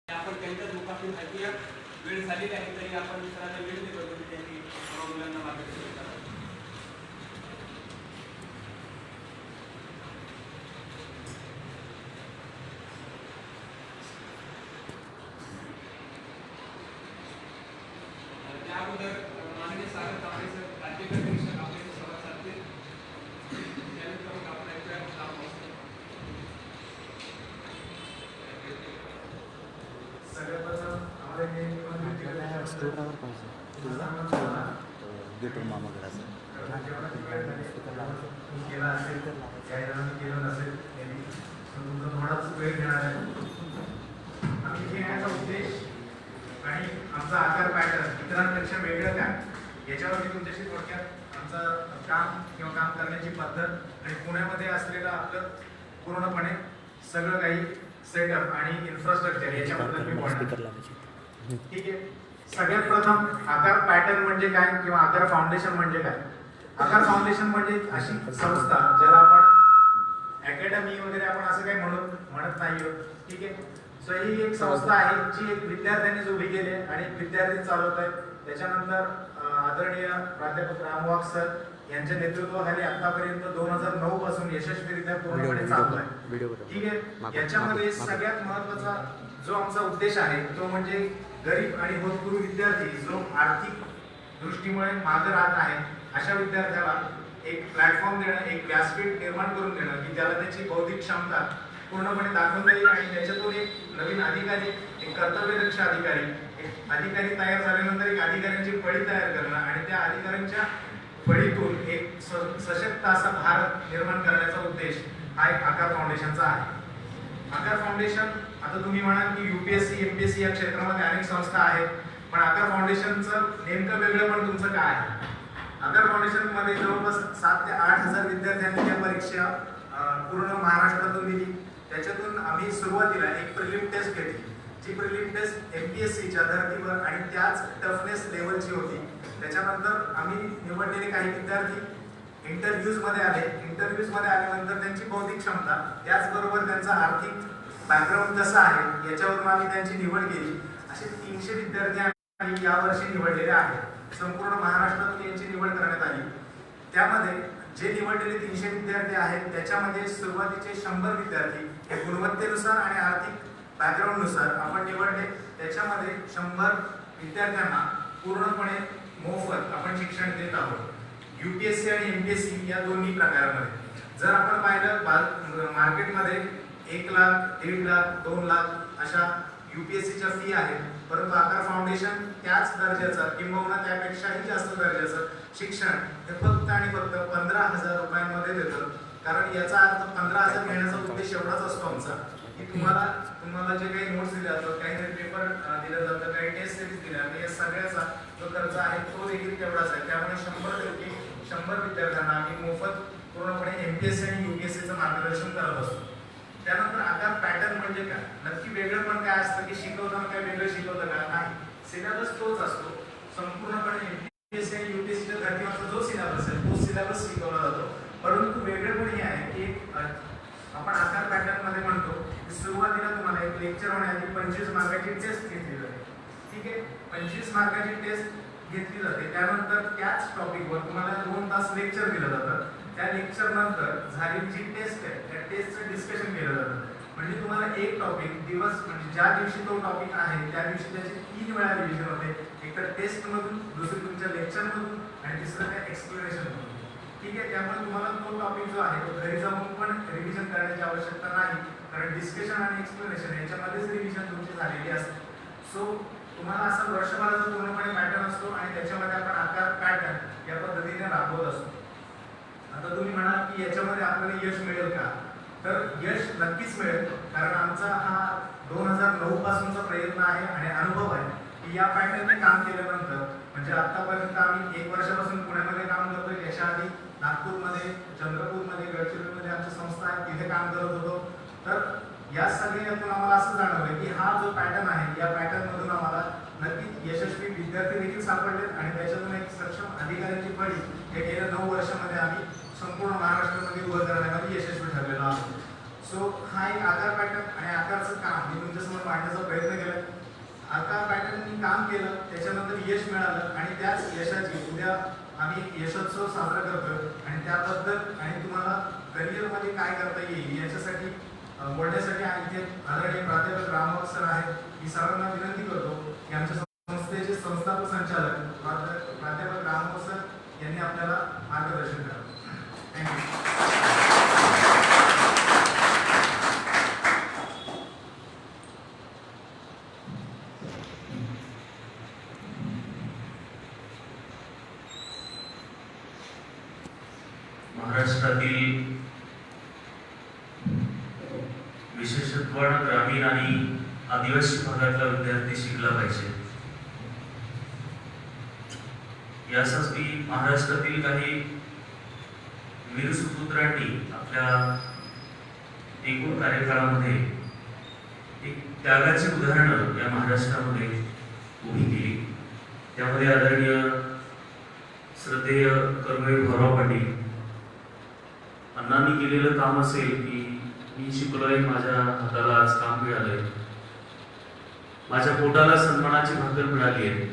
आपण त्यांच्याच मुखातून ऐकूया. वेळ झालेली आहे तरी आपण दुसऱ्याला वेळ देतो त्यांनी मुलांना मार्गदर्शन करावं. त्या अगोदर माननीय सागर कांबळे सर राज्यकर्ते आपल्याशी संवाद साधतील. त्यानंतर मग आपण ऐकूया सर्वप्रथम आम्हाला स्टोरावर पाहिजे गेटवर मामाकडे असेल केला असेल केलं नसेल यांनी तुमचा थोडाच वेळ घेणार आहे. आम्ही घेण्याचा उद्देश आणि आमचा आकार पॅटर्न इतरांपेक्षा वेगळं काय याच्यावरती तुमच्याशी थोडक्यात आमचं काम किंवा काम करण्याची पद्धत आणि पुण्यामध्ये असलेलं आपलं पूर्णपणे सगळं काही सेटअप आणि इन्फ्रास्ट्रक्चर याच्याबद्दल मी बोलणार. ठीक आहे. सगळ्यात प्रथम आकार पॅटर्न म्हणजे काय किंवा आकार फाउंडेशन म्हणजे काय. आकार फाउंडेशन म्हणजे अशी संस्था ज्याला आपण अकॅडमी वगैरे आपण असं काही म्हणत नाही. ठीक आहे. सो ही एक संस्था आहे जी एक विद्यार्थ्यांनी उभी केली आहे आणि विद्यार्थी चालवत आहे. त्याच्यानंतर आदरणीय प्राध्यापक राम वाघ सर यांच्या नेतृत्वाखाली आतापर्यंत 2009 पासून यशस्वीरित्या पूर्णपणे चालू आहे. ठीक आहे. याच्यामध्ये सगळ्यात महत्त्वाचा जो आमचा उद्देश आहे तो म्हणजे गरीब आणि होतकरू विद्यार्थी जो आर्थिक दृष्टीमुळे मागे राहत आहे अशा विद्यार्थ्याला एक प्लॅटफॉर्म देणं, एक व्यासपीठ निर्माण करून देणं की त्याला त्याची बौद्धिक क्षमता पूर्णपणे दाखवता येईल आणि त्याच्यातून एक नवीन अधिकारी, एक कर्तव्यदक्ष अधिकारी, एक अधिकारी तयार झाल्यानंतर एक अधिकाऱ्यांची फळी तयार करणं आणि त्या अधिकाऱ्यांच्या फळीतून एक सशक्त असा भारत निर्माण करण्याचा उद्देश हा एक आकार फाउंडेशनचा आहे. आकार फाउंडेशन आता तुम्ही म्हणाल की UPSC MPSC या क्षेत्रामध्ये अनेक संस्था आहेत, पण आकार फाउंडेशनचं नेमकं वेगळं पण तुमचं काय आहे. आकार फाउंडेशन मध्ये जवळपास 7 ते 8 हजार विद्यार्थ्यांनी त्या परीक्षा पूर्ण महाराष्ट्रातून दिली. त्याच्यातून आम्ही सुरुवातीला एक प्रिलिम टेस्ट घेतली जी प्रिलिम टेस्ट MPSCच्या धर्तीवर आणि त्याच टफनेस लेवलची होती. त्याच्यानंतर आम्ही निवडलेले काही विद्यार्थी इंटरव्ह्यूज मध्ये आल्यानंतर त्यांची बौद्धिक क्षमता त्याचबरोबर त्यांचा आर्थिक बॅकग्राऊंड कसा आहे याच्यावरून आम्ही त्यांची निवड केली. असे 300 विद्यार्थी आम्ही यावर्षी निवडलेले आहेत. संपूर्ण महाराष्ट्रातून यांची निवड करण्यात आली. त्यामध्ये जे निवडलेले 300 विद्यार्थी आहेत त्याच्यामध्ये सुरुवातीचे 100 विद्यार्थी हे गुणवत्तेनुसार आणि आर्थिक बॅकग्राऊंडनुसार आपण निवडले. त्याच्यामध्ये 100 विद्यार्थ्यांना पूर्णपणे मोफत आपण शिक्षण देत आहोत. UPSC आणि MPSC या दोन्ही प्रकारामध्ये जर आपण पाहिलं मार्केटमध्ये 1 लाख, 1.5 लाख, 2 लाख अशा UPSCच्या फी आहेत, परंतु आकार फाउंडेशन त्याच दर्जाचं किंबहुना त्यापेक्षाही जास्त दर्जाचं शिक्षण हे फक्त आणि फक्त 15,000 रुपयांमध्ये देतं. कारण याचा अर्थ 15,000 घेण्याचा उद्देश एवढाच असतो आमचा की तुम्हाला जे काही नोट्स दिले जातात, काही पेपर दिलं जातं, काही टेस्ट सिरीज दिल्या जातात, या सगळ्याचा जो खर्च आहे तो देखील तेवढाच आहे. त्यामुळे 100 विद्यार्थ्यांना आम्ही मोफत पूर्णपणे MPSC आणि UPSCचं मार्गदर्शन करत असतो. त्यानंतर आकार पॅटर्न म्हणजे काय, नक्की वेगळं पण काय असतं की शिकवताना काय वेगळं शिकवतं का, नाही. सिलेबस तोच असतो. संपूर्णपणे MPSC आणि UPSCच्या धर्तीवरचा जो सिलेबस आहे तो सिलेबस शिकवला जातो. परंतु वेगळं पण हे आहे की आपण आकार पॅटर्न मध्ये म्हणतो की सुरुवातीला तुम्हाला एक लेक्चर होण्याआधी 25 मार्काची टेस्ट घेतली जाते. ठीक आहे. 25 मार्काची टेस्ट घेतली जाते. त्यानंतर त्याच टॉपिकवर तुम्हाला 2 तास लेक्चर दिलं जातं. त्या लेक्चर नंतर झालेली जी टेस्ट आहे त्या टेस्टचं डिस्कशन केलं जातं. म्हणजे तुम्हाला एक टॉपिक म्हणजे ज्या दिवशी तो टॉपिक आहे त्या दिवशी त्याची 3 वेळा रिव्हिजन होते. एक तर टेस्टमधून, दुसरी तुमच्या लेक्चरमधून आणि तिसरं त्या एक्सप्लेनेशनमधून. ठीक आहे. त्यामुळे तुम्हाला तो टॉपिक जो आहे तो घरी जाऊन पण रिव्हिजन करण्याची आवश्यकता नाही, कारण डिस्कशन आणि एक्सप्लेनेशन याच्यामध्येच रिव्हिजन तुमची झालेली असते. सो तुम्हाला असं वर्षभराचा पूर्णपणे पॅटर्न असतो आणि त्याच्यामध्ये आपण आकार पॅटर्न या पद्धतीने राबवत असतो. आता तुम्ही म्हणाल की याच्यामध्ये आपल्याला यश मिळेल का, तर यश नक्कीच मिळेल. कारण आमचा हा 2009 पासूनचा प्रयत्न आहे आणि अनुभव आहे की या पॅटर्नने काम केल्यानंतर म्हणजे आतापर्यंत आम्ही 1 वर्षापासून पुण्यामध्ये काम करतोय. याच्या आधी नागपूरमध्ये, चंद्रपूरमध्ये, गडचिरोलीमध्ये आमची संस्था आहे, तिथे काम करत होतो. तर या सगळ्यातून आम्हाला असं जाणवलं की हा जो पॅटर्न आहे या पॅटर्नमधून आम्हाला नक्कीच यशस्वी विद्यार्थी देखील सापडलेत आणि त्याच्यातून एक सक्षम अधिकाऱ्यांची फळी हे गेल्या 9 वर्षामध्ये आम्ही संपूर्ण महाराष्ट्रामध्ये उभं करण्यामध्ये यशस्वी ठरलेलो आहोत. सो हा एक आकार पॅटर्न आणि आकारचं काम मी तुमच्यासमोर मांडण्याचा प्रयत्न केला. आकार पॅटर्न मी काम केलं, त्याच्यानंतर यश मिळालं आणि त्याच यशाची उद्या आम्ही यशोत्सव साजरा करतोय आणि त्याबद्दल आणि तुम्हाला करिअरमध्ये काय करता येईल याच्यासाठी बोलण्यासाठी इथे आदरणीय प्राध्यापक रामभाऊ सर आहेत. मी सर्वांना विनंती करतो की आमच्या संस्थेचे संस्थापक संचालक प्राध्यापक रामभाऊ सर यांनी आपल्याला मार्गदर्शन करावं. थँक्यू. महाराष्ट्रातील विशेषत्वानं ग्रामीण आणि आदिवासी भागातला विद्यार्थी शिकला पाहिजे यासाठी महाराष्ट्रातील काही वीर सुपुत्रांनी आपल्या एकूण कार्यकाळामध्ये एक त्यागाची उदाहरणं या महाराष्ट्रामध्ये उभी केली. त्यामध्ये आदरणीय श्रद्धेय कर्मवीर भाऊराव पाटील अण्णांनी केलेलं काम असेल की मी शिकलोय, माझ्या हाताला आज काम मिळालंय, माझ्या पोटाला सन्मानाची भाकर मिळाली आहे,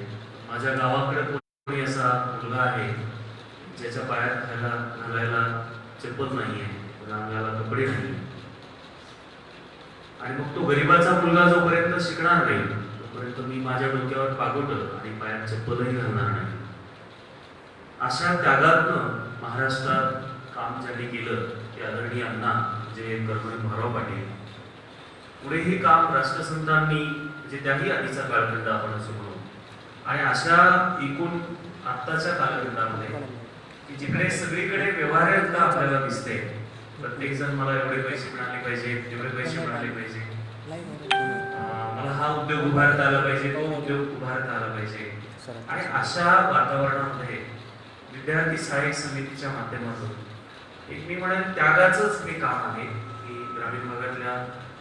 माझ्या गावाकडे कोणी असा मुलगा आहे ज्याच्या पायात घालायला चप्पल नाहीये, अंगाला कपडे नाही, आणि मग तो गरिबाचा मुलगा जोपर्यंत शिकणार नाही तोपर्यंत मी माझ्या डोक्यावर पागोट आणि पायात चप्पलही घालणार नाही. अशा त्यागातनं महाराष्ट्रात काम ज्यांनी केलं ते आदरणीय अण्णा जे कर्मवीर भाऊराव पाटील. पुढे हे काम राष्ट्रसंतांनी म्हणजे त्याही आधीचा कालखंड आपण असं म्हणू, आणि अशा एकूण आत्ताच्या कालखंडामध्ये की जिकडे सगळीकडे व्यवहार्यता आपल्याला दिसते, प्रत्येक जण मला एवढे पैसे मिळाले पाहिजे, एवढे पैसे मिळाले पाहिजे, मला हा उद्योग उभारता आला पाहिजे, तो उद्योग उभारता आला पाहिजे, आणि अशा वातावरणामध्ये विद्यार्थी सहाय्यक समितीच्या माध्यमातून एक मी म्हणेन त्यागाचंच हे काम आहे की ग्रामीण भागातल्या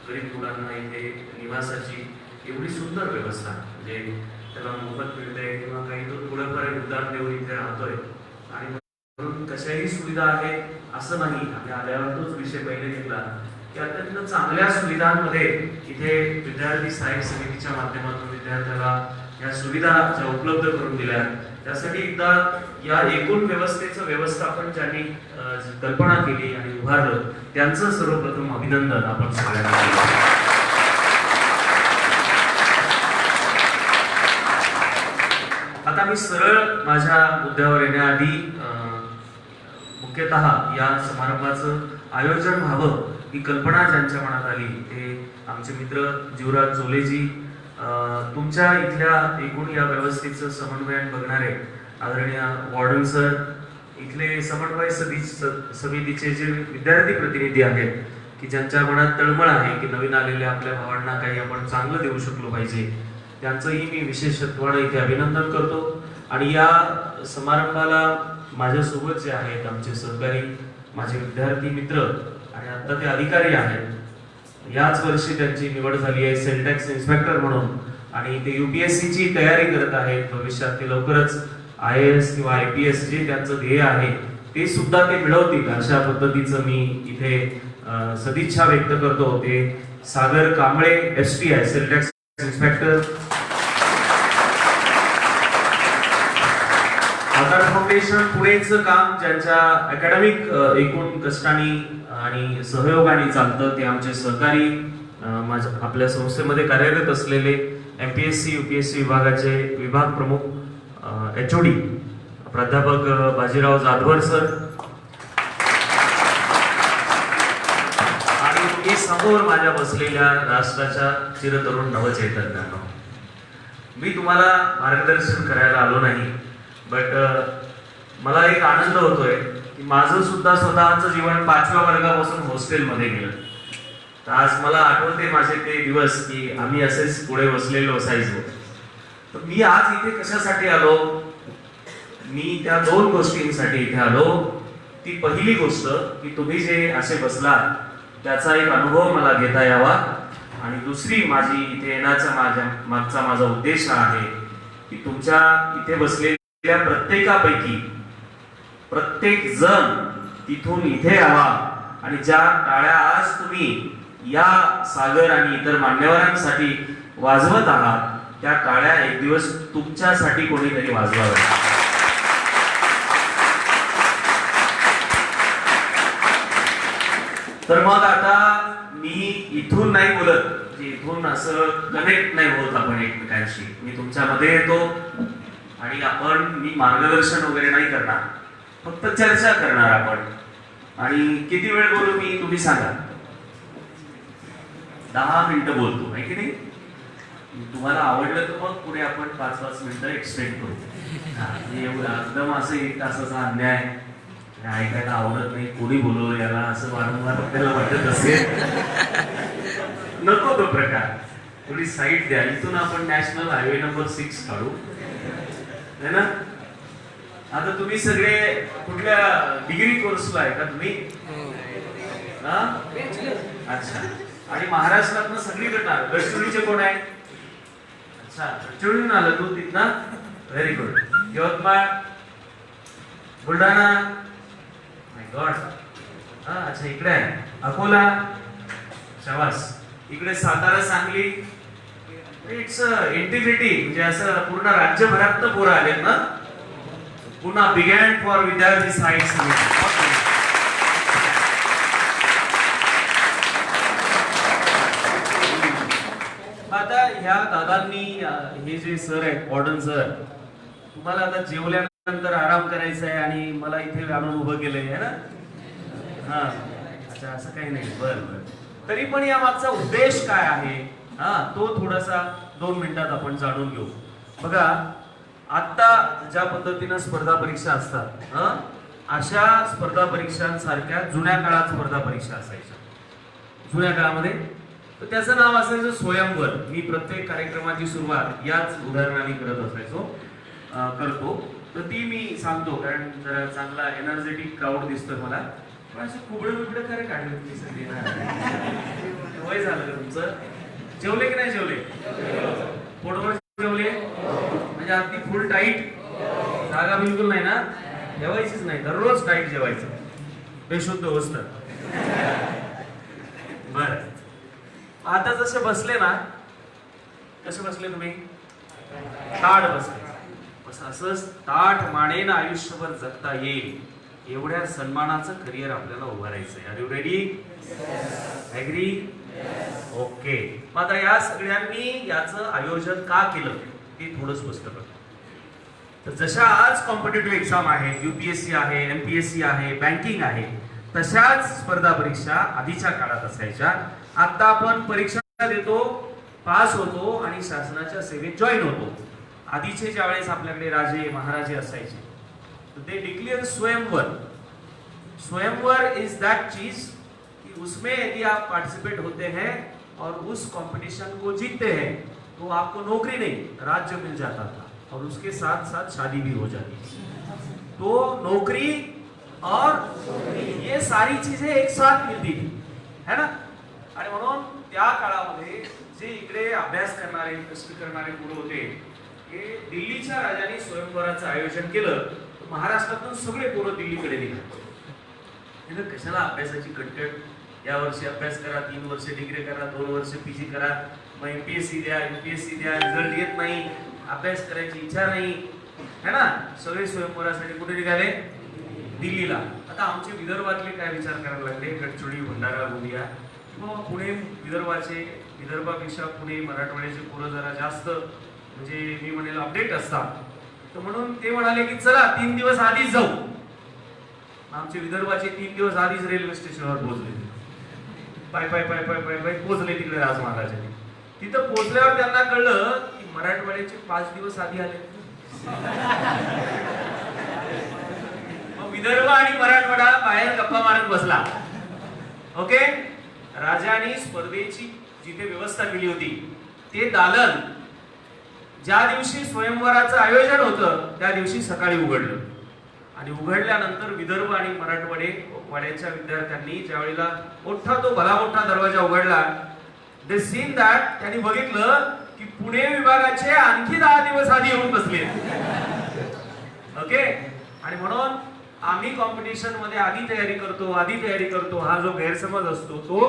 गरीब मुलांना इथे निवासाची एवढी सुंदर व्यवस्था, म्हणजे त्याला मोफत मिळते किंवा काही तो थोडंफार योगदान देऊन इथे राहतोय आणि म्हणून कशाही सुविधा आहेत असं नाही. आम्ही आल्यावर तोच विषय पहिले घेतला की अत्यंत चांगल्या सुविधांमध्ये इथे विद्यार्थी सहाय्यक समितीच्या माध्यमातून विद्यार्थ्याला या सुविधा ज्या उपलब्ध करून दिल्या, त्यासाठी एकदा या एकूण व्यवस्थेचं व्यवस्थापन ज्यांनी कल्पना केली आणि उभारलं त्यांचं सर्वप्रथम अभिनंदन आपण सगळ्यांना केलं. आता मी सरळ माझ्या मुद्द्यावर येण्याआधी मुख्यतः या समारंभाचं आयोजन व्हावं ही कल्पना ज्यांच्या मनात आली ते आमचे मित्र जीवराज जोलेजी, तुमच्या इथल्या एकूण या व्यवस्थेचं समन्वयन बघणारे आदरणीय वॉर्डन सर, इथले समन्वय समितीचे जे विद्यार्थी प्रतिनिधी आहेत की ज्यांच्या मनात तळमळ आहे की नवीन आलेल्या आपल्या भावांना काही आपण चांगलं देऊ शकलो पाहिजे, त्यांचंही मी विशेषत्वानं इथे अभिनंदन करतो. आणि या समारंभाला माझ्यासोबत जे आहेत आमचे सहकारी, माझे विद्यार्थी मित्र आणि आता ते अधिकारी आहेत, याच वर्षी त्यांची निवड झाली आहे सेल इन्स्पेक्टर म्हणून आणि ते UPSC ची तयारी करत आहेत. भविष्यात ते लवकरच IAS किंवा IPS जे त्यांचं ध्येय आहे ते सुद्धा ते मिळवतील अशा पद्धतीचं मी इथे सदिच्छा व्यक्त करतो. ते Sagar Kamble STI sale tax inspector. Aadhaar foundation पुणेचं काम ज्यांच्या अकॅडमिक एकूण कष्टाने आणि सहयोगाने चालतं ते आमचे सहकारी, आपल्या संस्थेमध्ये कार्यरत असलेले MPSC UPSC विभागाचे विभाग प्रमुख HOD प्राध्यापक बाजीराव जाधवर सर, आणि तुम्ही समोर माझ्या बसलेल्या राष्ट्राच्या चिरतरुण नवचैतन्यांनो, मी तुम्हाला मार्गदर्शन करायला आलो नाही, बट मला एक आनंद होतोय की माझं सुद्धा स्वतःचं जीवन 5व्या वर्गापासून हॉस्टेलमध्ये गेलं. तर आज मला आठवते माझे ते दिवस की आम्ही असेच पुढे बसलेलो असायचो. तर मी आज इथे कशासाठी आलो, मी त्या दोन गोष्टींसाठी इथे आलो. ती पहिली गोष्ट की तुम्ही जे असे बसलात त्याचा एक अनुभव मला घेता यावा, आणि दुसरी माझी इथे येण्याचा मागचा माझा उद्देश हा आहे की तुमच्या इथे बसलेल्या प्रत्येकापैकी प्रत्येक जण तिथून इथे यावा आणि ज्या टाळ्या आज तुम्ही या सागर आणि इतर मान्यवरांसाठी वाजवत आहात, त्या टाळ्या एक दिवस तुमच्यासाठी कोणीतरी वाजवाव्या. तर मग आता मी इथून नाही बोलत, इथून असं कनेक्ट नाही होत आपण एकमेकांशी. मी तुमच्यामध्ये येतो आणि मी मार्गदर्शन वगैरे नाही करणार, फक्त चर्चा करणार आपण. आणि किती वेळ बोलू मी, तुम्ही सांगा. 10 मिनिटं बोलतो, आहे की नाही? तुम्हाला आवडलं तर मग पुढे आपण 5-5 मिनिटं एक्सटेंड करू. एवढं एकदम असं 1 तासाचा अन्याय ऐकायला आवडत नाही. कोणी बोलवलं याला असं वारंवार आपल्याला वाटत असेल, नको तो प्रकार. थोडी साईड द्या. इथून आपण नॅशनल हायवे नंबर 6 काढू, है ना? आता तुम्ही सगळे कुठल्या डिग्री कोर्सला आहे का तुम्ही? अच्छा. आणि महाराष्ट्रातनं सगळीकडनं गडचिरोलीचे कोण आहे? अच्छा, गडचिरोलीहून आलं तू तिथनं? Very good. Yavatmal, Buldhana, my god. अच्छा, इकडे आहे अकोला, शाबास. इकडे सातारा, सांगली. It's integrity. म्हणजे असं पूर्ण राज्यभरात पोरं आलेत ना. पुन्हा बिगॅन फॉर विद्यार्थी सायन्स. आता ह्या दादांनी, हे जे सर आहेत मॉडर्न सर, तुम्हाला आता जेवल्यानंतर आराम करायचा आहे आणि मला इथे आणून उभं केलंय, है ना? हा, अच्छा, असं काही नाही. बरं बरं. तरी पण या मागचा उद्देश काय आहे, तो थोडासा 2 मिनिटात आपण जाणून घेऊ. बघा, आता ज्या पद्धतीनं स्पर्धा परीक्षा असतात, अशा स्पर्धा परीक्षांसारख्या जुन्या काळात स्पर्धा परीक्षा असायच्या. जुन्या काळामध्ये तर त्याचं नाव असायचं स्वयंवर. मी प्रत्येक कार्यक्रमाची सुरुवात याच उदाहरणाने करतो. तर ती मी सांगतो, कारण जरा चांगला एनर्जेटिक क्राऊड दिसतोय मला. पण असे कुबडे बिबडे खरे काढले तुम्ही सगळे ना. वय झालं का तुमचं? जेवले की नाही जेवले? पोटभर जेवले? म्हणजे अगदी फुल टाईट? जागा बिलकुल नाही ना? जेवायचीच नाही, दररोज टाईट जेवायचं, बेशुद्ध अवस्था. बर, आता जसे बसले ना, कसे बसले तुम्ही? ताठ बसले. बस असंच ताठ मानेनं आयुष्यभर जगता येईल एवढ्या सन्मानाचं करिअर आपल्याला उभारायचंय. Are you ready? Agree? Okay. मग आता या सगळ्यांनी याचं आयोजन का केलं ते थोडं स्पष्ट करतो. तर जशा आज कॉम्पिटेटिव्ह एक्झाम आहे, UPSC आहे, MPSC आहे, बँकिंग आहे, तशाच स्पर्धा परीक्षा आधीच्या काळात असायच्या. आता आपण परीक्षा देतो, पास होतो आणि शासनाच्या सेवेत जॉईन होतो. आधीचे ज्या वेळेस आपल्याकडे राजे महाराजे असायचे, they declare swayamvar. Swayamvar is that चीज कि उसमें यदि आप पार्टिसिपेट होते हैं और उस कंपटीशन को जीतते हैं तो आपको नौकरी नहीं, राज्य मिल जाता था और उसके साथ साथ शादी भी हो जाती थी. तो नौकरी और ये सारी चीजें एक साथ मिलती थी, है ना? आणि म्हणून त्या काळामध्ये जे इकडे अभ्यास करणारे, कष्ट करणारे मुलं होते, हे दिल्लीच्या राजांनी स्वयंवराचं आयोजन केलं. महाराष्ट्रातून सगळे पोरं दिल्लीकडे निघाले. कशाला अभ्यासाची कटकट? या वर्षी अभ्यास करा, 3 वर्ष डिग्री करा, 2 वर्ष PG करा, मग MPSC द्या, UPSC द्या, रिझल्ट येत नाही, अभ्यास करायची इच्छा नाही, है ना? सगळे स्वयंवरासाठी कुठे निघाले? दिल्लीला. आता आमचे विदर्भातले काय विचार करायला लागले, गडचिरोली, भंडारा, गोंदिया किंवा पुणे, विदर्भापेक्षा पुणे, मराठवाड्याचे पोरं जरा जास्त, म्हणजे मी म्हणेल अपडेट असतात. तर म्हणून ते म्हणाले की चला 3 दिवस आधीच जाऊ. आमचे विदर्भाचे 3 दिवस आधीच रेल्वे स्टेशनवर पोहोचले. पाय पाय पाय पाय पाय पाय पोहोचले तिकडे राजमहाराजांनी. तिथं पोहोचल्यावर त्यांना कळलं की मराठवाड्याचे 5 दिवस आधी आले. मग विदर्भ आणि मराठवाडा बाहेर गप्पा मारत बसला. ओके. राजांनी स्पर्धेची जिथे व्यवस्था केली होती ते दालन ज्या दिवशी स्वयंवराचं आयोजन होतं त्या दिवशी सकाळी उघडलं. आणि उघडल्यानंतर विदर्भ आणि मराठवाड्याच्या विद्यार्थ्यांनी ज्या वेळेला मोठा तो भला मोठा दरवाजा उघडला, दे सीन दॅट, त्यांनी बघितलं की पुणे विभागाचे आणखी 10 दिवस आधी येऊन बसले. ओके. आणि म्हणून आम्ही कॉम्पिटिशन मध्ये आधी तयारी करतो हा जो गैरसमज असतो तो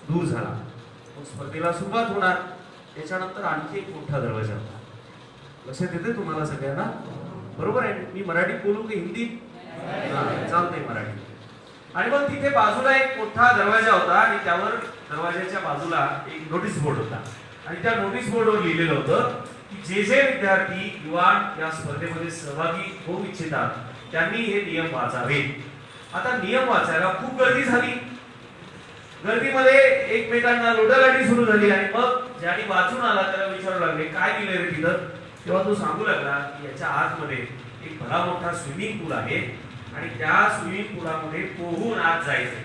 दूर झाला. मग स्पर्धेला सुरुवात होणार. त्याच्यानंतर आणखी एक मोठा दरवाजा होता. लक्षात येते तुम्हाला सगळ्यांना? बरोबर आहे. मी मराठी बोलू की हिंदी? चालतंय मराठी. आणि मग तिथे बाजूला एक मोठा दरवाजा होता आणि त्यावर दरवाजाच्या बाजूला एक नोटीस बोर्ड होता आणि त्या नोटीस बोर्डवर लिहिलेलं होतं की जे जे विद्यार्थी युवा या स्पर्धेमध्ये सहभागी होऊ इच्छितात त्यांनी हे नियम वाचावे. आता नियम वाचायला खूप गर्दी झाली. गर्दीमध्ये एकमेकांना लोटालाटी सुरू झाली आणि मग ज्याने वाचून आला त्याला विचारू लागले काय दिले रे तिथं. तेव्हा तो सांगू लागला की याच्या आतमध्ये एक भला मोठा स्विमिंग पूल आहे आणि त्या स्विमिंग पुलामध्ये पोहून आत जायचंय.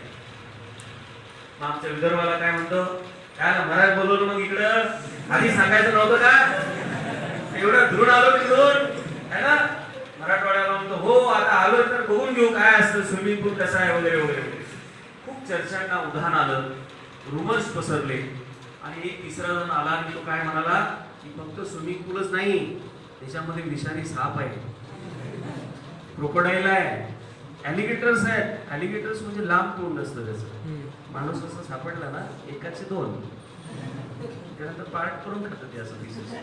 मागच्या विदर्भाला काय म्हणतो, काय मराठी बोलवलं मग इकडं आधी सांगायचं नव्हतं का? एवढं धुरून आलो तिथून है ना. मराठवाड्याला म्हणतो हो आता आलो तर बघून घेऊ काय असतं स्विमिंग पूल कसा आहे वगैरे वगैरे. खूप चर्चांना उधाण आलं, रुमर्स पसरले आणि एक तिसरा जण आला आणि तो काय म्हणाला की फक्त स्विमिंग पूलच नाही त्याच्यामध्ये विषारी साप आहे, क्रोकोडाईल आहे, ॲलिगेटर्स आहेत. ॲलिगेटर्स म्हणजे लांब तोंड असतं त्याचं. माणूस असं सापडला ना एकाचे दोन त्यानंतर पार्ट करून खातं ते असं दिसत.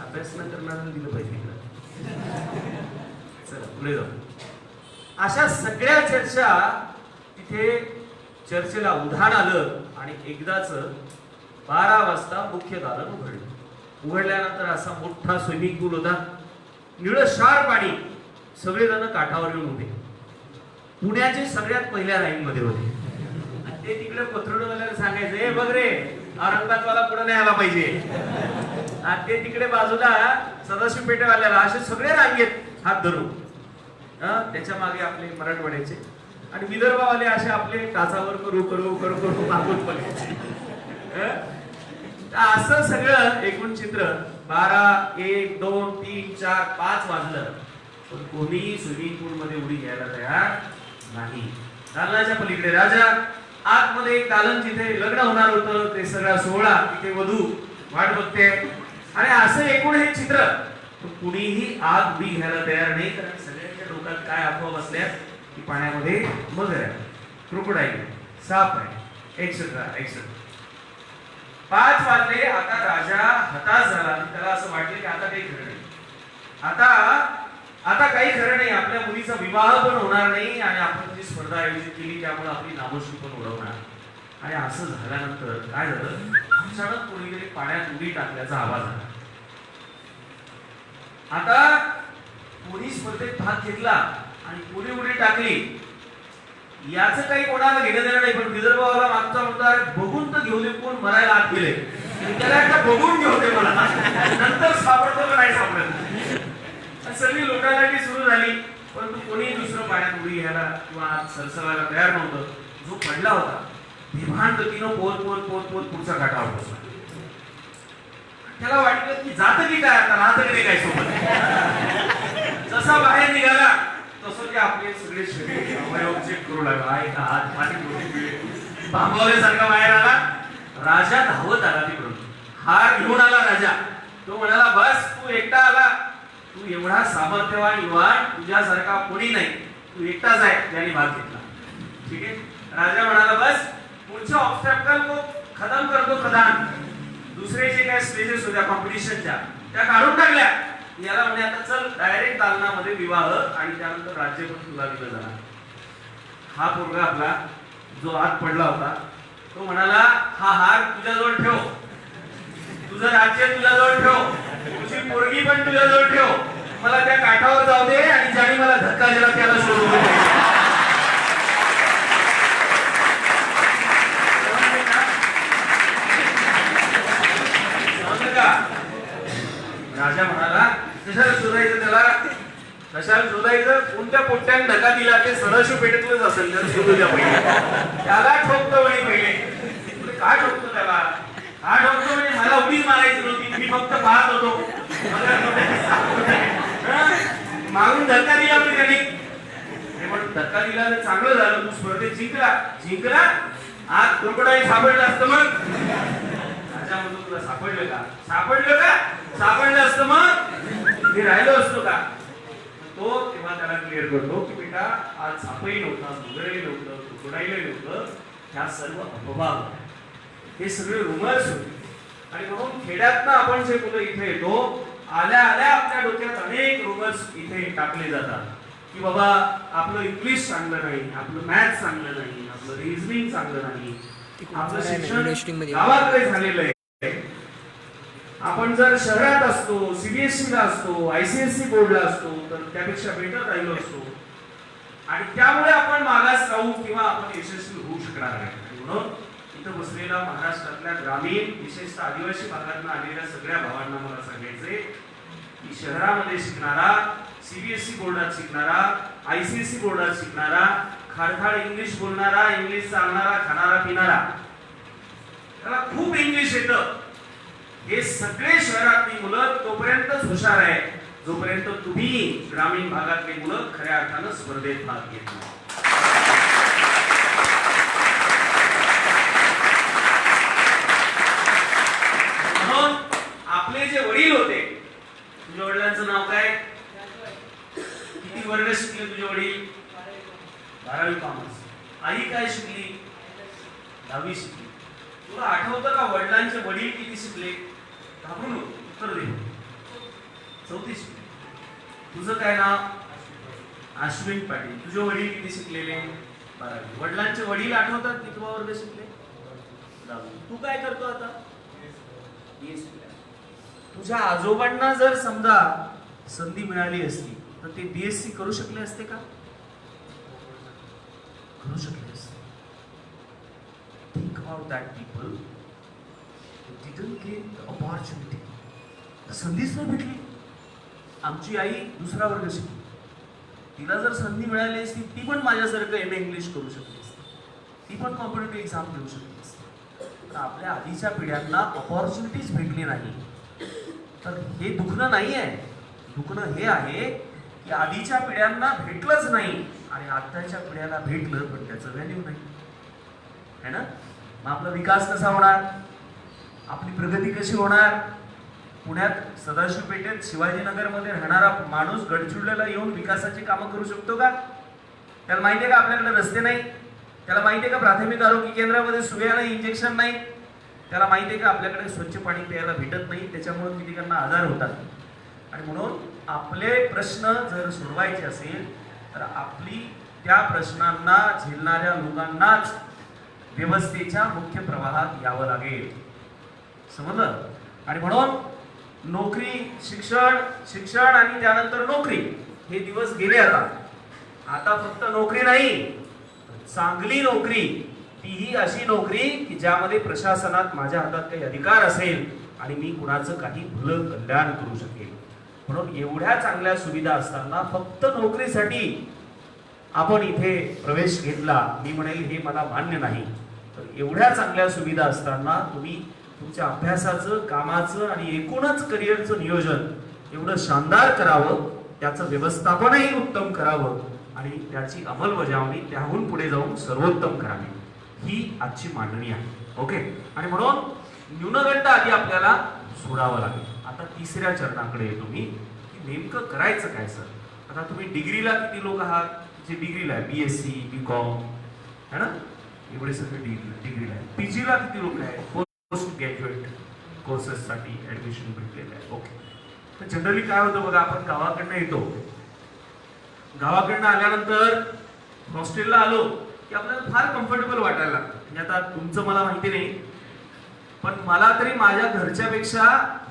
अभ्यास न करणाऱ्याला दिलं पाहिजे इकडं. चला पुढे जाऊ. अशा सगळ्या चर्चा तिथे चर्चेला उधाण आलं आणि एकदाच 12 वाजता मुख्य दालन उघडलं. उघडल्यानंतर असा मोठा स्विमिंग पूल होता, निळशार पाणी. सगळेजण काठावर येऊन उभे. पुण्याचे सगळ्यात पहिल्या लाईन मध्ये होते. ते तिकडे पत्रडवाल्याला सांगायचं ए बघ रे औरंगाबादवाला पुढे नाही आला पाहिजे. आणि ते तिकडे बाजूला सदाशिव पेठेवाल्याला असे सगळे रांगेत हात धरून. त्याच्या मागे आपले मराठवाड्याचे आणि विदर्भवाले असे आपले टाचावर करू करू करू करू मागून पडायचे. असं सगळं एकूण चित्र 12, 1, 2, 3, 4, 5 वाजलं पण कोणीही स्विमिंग पूल मध्ये उडी घ्यायला तयार नाही. दालनाच्या पलीकडे राजा, आतमध्ये एक दालन जिथे लग्न होणार होतं ते सगळा सोहळा, तिथे वधू वाट बघते आणि असं एकूण हे चित्र. कुणीही आत उडी घ्यायला तयार नाही कारण सगळ्यांच्या डोक्यात काय अफवा बसल्या की पाण्यामध्ये मगर आहे, क्रोकोडाईल, साप आहे, एक्सेट्रा एक्सेट्रा. 5 वाजले. आता राजा हताश झाला. त्याला असं वाटलं की आता काही खरं नाही. आता काही खरं नाही. आपल्या मुलीचा विवाह पण होणार नाही आणि आपण जी स्पर्धा आयोजित केली त्यामुळे आपली नामोशी पण उडवणार. आणि असं झाल्यानंतर काय झालं, अचानक कोणीतरी पाण्यात उडी टाकल्याचा आवाज आला. आता कोणी स्पर्धेत भाग घेतला आणि कोणी उडी टाकली याचं काही कोणाला घेणं देणं नाही. पण विदर्भावाला मागचा मुद्दा बघून तर घेऊ दे कोण मरायला आत गेले, त्याला एकदा बघून घेऊ दे मला, नंतर सापडतो का नाही सापडत. सगळी लोटालाटी सुरू झाली परंतु कोणी दुसरं पाण्यात उडी घ्यायला किंवा सरसरायला तयार नव्हतं. जो पडला होता भिमान गतीनं पोहत पोहत पोहत पोहत पुढच्या काठावर बसला. त्याला वाटलं की जातं की काय आता राहतं की काय सोबत. जसा बाहेर निघाला तसं ते आपले सगळे शरीर अवयव चेक करू लागला. एका हात पाठी बांबवल्यासारखा बाहेर आला. राजा धावत आला तिकडून, हार घेऊन आला राजा. तो म्हणाला बस तू एकटा आला, तू एवढा सामर्थ्यवान युवान तुझ्यासारखा कोणी नाही, तू एकटाच आहे ज्याने भाग घेतला. ठीक आहे. राजा म्हणाला बस पुढच्या ऑब्स्टॅकल को खतम करतो खदान. दुसरे जे काय स्टेजेस होत्या कॉम्पिटिशनच्या त्या काढून टाकल्या. याला म्हणे आता चल डायरेक्ट दालनामध्ये विवाह आणि त्यानंतर राज्य पण तुला दिलं जाणार. हा पोरगा आपला जो आत पडला होता तो म्हणाला हा हार तुझ्याजवळ ठेव, तुझं राज्य तुझ्याजवळ ठेव, तुझी पोरगी पण तुझ्याजवळ ठेव, मला त्या काठावर जाऊ दे आणि ज्याने मला धक्का दिला त्याला सोडून दे. राजा म्हणाला कशाला शोधायचं त्याला, कशाला शोधायचं, कोणत्या पोट्याने धक्का दिला ते सदाशिव पेठेतलंच असेल, त्याला शोधू द्या पहिले. त्याला ठोकतो म्हणे पहिले. काय ठोकतो त्याला, हा ठोकतो म्हणे मला उडीच मारायची नव्हती, मी फक्त पाहत होतो, मागून धक्का दिला म्हणे त्यांनी. धक्का दिला तर चांगलं झालं, तू स्पर्धेत जिंकला आज क्रोकोडाईल सापडलं असतं मग. राजा म्हणतो तुला सापडलं का, सापडलं असतं मग मी राहिलो असतो का. करतो तेव्हा त्याला क्लिअर करतो की बेटा आज सापही नव्हता, मुगरही नव्हतं, क्रोकोडाईलही नव्हतं, ह्या सर्व अफवा होत्या. हे सगळे रुमर्स होते. आणि म्हणून खेड्यातनं आपण जे मुलं इथे येतो, आल्या आल्या आपल्या डोक्यात अनेक रुमर्स इथे टाकले जातात की बाबा आपलं इंग्लिश चांगलं नाही, आपलं मॅथ्स चांगलं नाही, आपलं रिझनिंग चांगलं नाही, आपलं शिक्षण गावाकडे झालेलं आहे. आपण जर शहरात असतो, सीबीएसई ला असतो, आयसीएसई बोर्डला असतो तर त्यापेक्षा बेटर राहिलो असतो आणि त्यामुळे आपण मागास राहू किंवा आपण यशस्वी होऊ शकणार नाही. म्हणून इथं बसलेला महाराष्ट्रातल्या ग्रामीण विशेषतः आदिवासी भागातून आलेल्या सगळ्या भावांना मला सांगायचंय की शहरामध्ये शिकणारा, सीबीएसई बोर्डात शिकणारा, आयसीएसई बोर्डात शिकणारा, खाडखाड इंग्लिश बोलणारा, इंग्लिश चालणारा, खाणारा पिणारा, त्याला खूप इंग्लिश येतं, हे सगळे शहरातली मुलं तोपर्यंतच हुशार आहे जोपर्यंत तुम्ही ग्रामीण भागातली मुलं खऱ्या अर्थानं स्पर्धेत भाग घेत नाही. म्हणून आपले जे वडील होते, तुझ्या वडिलांचं नाव काय, किती वर्ग शिकले तुझे वडील, 12वी कॉमर्स. आई काय शिकली, 10वी शिकली. तुला आठवतं का वडिलांचे वडील किती शिकले, घाबरून उत्तर दे. 34 शिकले. तुझं काय नाव, अश्विन पाटील. तुझे वडील किती शिकलेले, 12वी. वडिलांचे वडील आठवतात किती वर्ग शिकले, 10वी. तू काय करतो आता, BSc. तुझ्या आजोबांना जर समजा संधी मिळाली असती तर ते BSc करू शकले असते का, करू शकले असते. Think about that people who didn't get the opportunity. संधीच नाही भेटली. आमची आई दुसरा वर्ग शिकली, तिला जर संधी मिळाली असती ती पण माझ्यासारखं MA इंग्लिश करू शकली असती, ती पण कॉम्पिटेटिव्ह एक्झाम देऊ शकली असती. पण आपल्या आधीच्या पिढ्यांना ऑपॉर्च्युनिटीज भेटली नाही. तर हे दुखणं नाही आहे, दुखणं हे आहे की आधीच्या पिढ्यांना भेटलंच नाही आणि आताच्या पिढ्याला भेटलं पण त्याचं व्हॅल्यू नाही, है ना. मग आपला विकास कसा होणार, आपली प्रगती कशी होणार. पुण्यात सदाशिव पेठेत शिवाजीनगरमध्ये राहणारा माणूस गडचिरोलीला येऊन विकासाची कामं करू शकतो का, त्याला माहिती आहे का आपल्याकडे रस्ते नाही, त्याला माहिती आहे का प्राथमिक आरोग्य केंद्रामध्ये सुया नाही, इंजेक्शन नाही, त्याला माहिती आहे का आपल्याकडे स्वच्छ पाणी प्यायला भेटत नाही, त्याच्यामुळे कितीकांना आजार होतात. आणि म्हणून आपले प्रश्न जर सोडवायचे असेल तर आपली त्या प्रश्नांना झेलणाऱ्या लोकांनाच व्यवस्थेच्या मुख्य प्रवाहात यावं लागेल, समजलं. आणि म्हणून नोकरी, शिक्षण, शिक्षण आणि त्यानंतर नोकरी हे दिवस गेले. आता फक्त नोकरी नाही, चांगली नोकरी, तीही अशी नोकरी की ज्यामध्ये प्रशासनात माझ्या हातात काही अधिकार असेल आणि मी कुणाचं काही भलं कल्याण करू शकेल. म्हणून एवढ्या चांगल्या सुविधा असताना फक्त नोकरीसाठी आपण इथे प्रवेश घेतला, मी म्हणेल हे मला मान्य नाही. तर एवढ्या चांगल्या सुविधा असताना तुम्ही तुमच्या अभ्यासाचं, कामाचं आणि एकूणच करिअरचं नियोजन एवढं शानदार करावं, त्याचं व्यवस्थापनही उत्तम करावं आणि त्याची अंमलबजावणी त्याहून पुढे जाऊन सर्वोत्तम करावी, ही आजची मांडणी आहे. ओके. आणि म्हणून न्यूनगंड आधी आपल्याला सोडावं लागेल. आता तिसऱ्या चरणाकडे येतो मी की नेमकं करायचं काय. सर आता तुम्ही डिग्रीला किती लोक आहात जे डिग्रीला आहे, BSc, BCom, है ना, एवढे सगळे डिग्रीला आहे. PGला किती लोक आहेत, पोस्ट ग्रॅज्युएट कोर्सेससाठी ऍडमिशन भेटलेलं आहे. ओके. तर जनरली काय होतं बघा, आपण गावाकडनं येतो, गावाकडनं आल्यानंतर हॉस्टेलला आलो की आपल्याला फार कम्फर्टेबल वाटायला लागतं. म्हणजे आता तुमचं मला माहिती नाही, पण मला तरी माझ्या घरच्यापेक्षा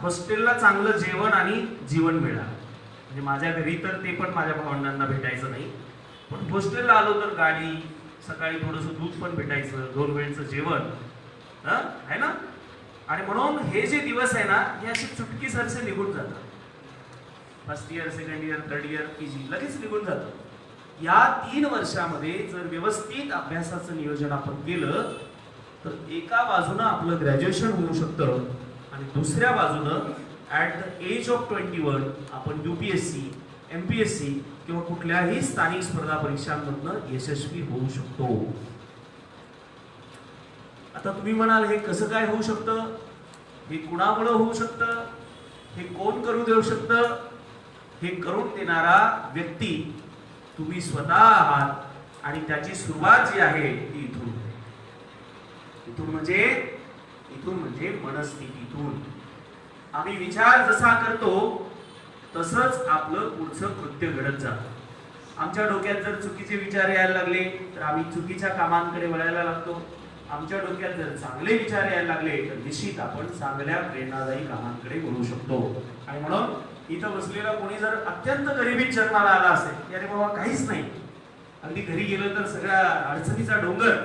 हॉस्टेलला चांगलं जेवण आणि जीवन मिळालं. म्हणजे माझ्या घरी तर ते पण माझ्या भावंडांना भेटायचं नाही, पण हॉस्टेलला आलो तर गाडी, सकाळी थोडंसं दूध पण भेटायचं, 2 वेळचं जेवण, है ना. आणि म्हणून हे जे दिवस आहे ना, हे असे चुटकीसरसे निघून जातात. First year, second year, third year, PG लगेच निघून जातं. या 3 वर्षामध्ये जर व्यवस्थित अभ्यासाचं नियोजन आपण केलं तर एका बाजूनं आपलं ग्रॅज्युएशन होऊ शकतं आणि दुसऱ्या बाजूनं ॲट द एज ऑफ 21 आपण UPSC, MPSC किंवा कुठल्याही स्थानिक स्पर्धा परीक्षांमधनं यशस्वी होऊ शकतो. आता तुम्ही म्हणाल हे कसं काय होऊ शकतं, हे कुणामुळे होऊ शकतं, हे कोण करू देऊ शकतं. हे करून देणारा व्यक्ती तुम्ही स्वतः आहात आणि त्याची सुरुवात जी आहे ती इथून होते. इथून म्हणजे मनस्थितीतून. आम्ही विचार जसा करतो तसंच आपलं पुढचं कृत्य घडत जातं. आमच्या डोक्यात जर चुकीचे विचार यायला लागले तर आम्ही चुकीच्या कामांकडे वळायला लागतो. आमच्या डोक्यात जर चांगले विचार यायला लागले तर निश्चित आपण चांगल्या प्रेरणादायी कामांकडे वळू शकतो. आणि म्हणून इथं बसलेला कोणी जर अत्यंत गरिबीत जन्माला आला असेल की अरे बाबा काहीच नाही, अगदी घरी गेलं तर सगळ्या अडचणीचा डोंगर,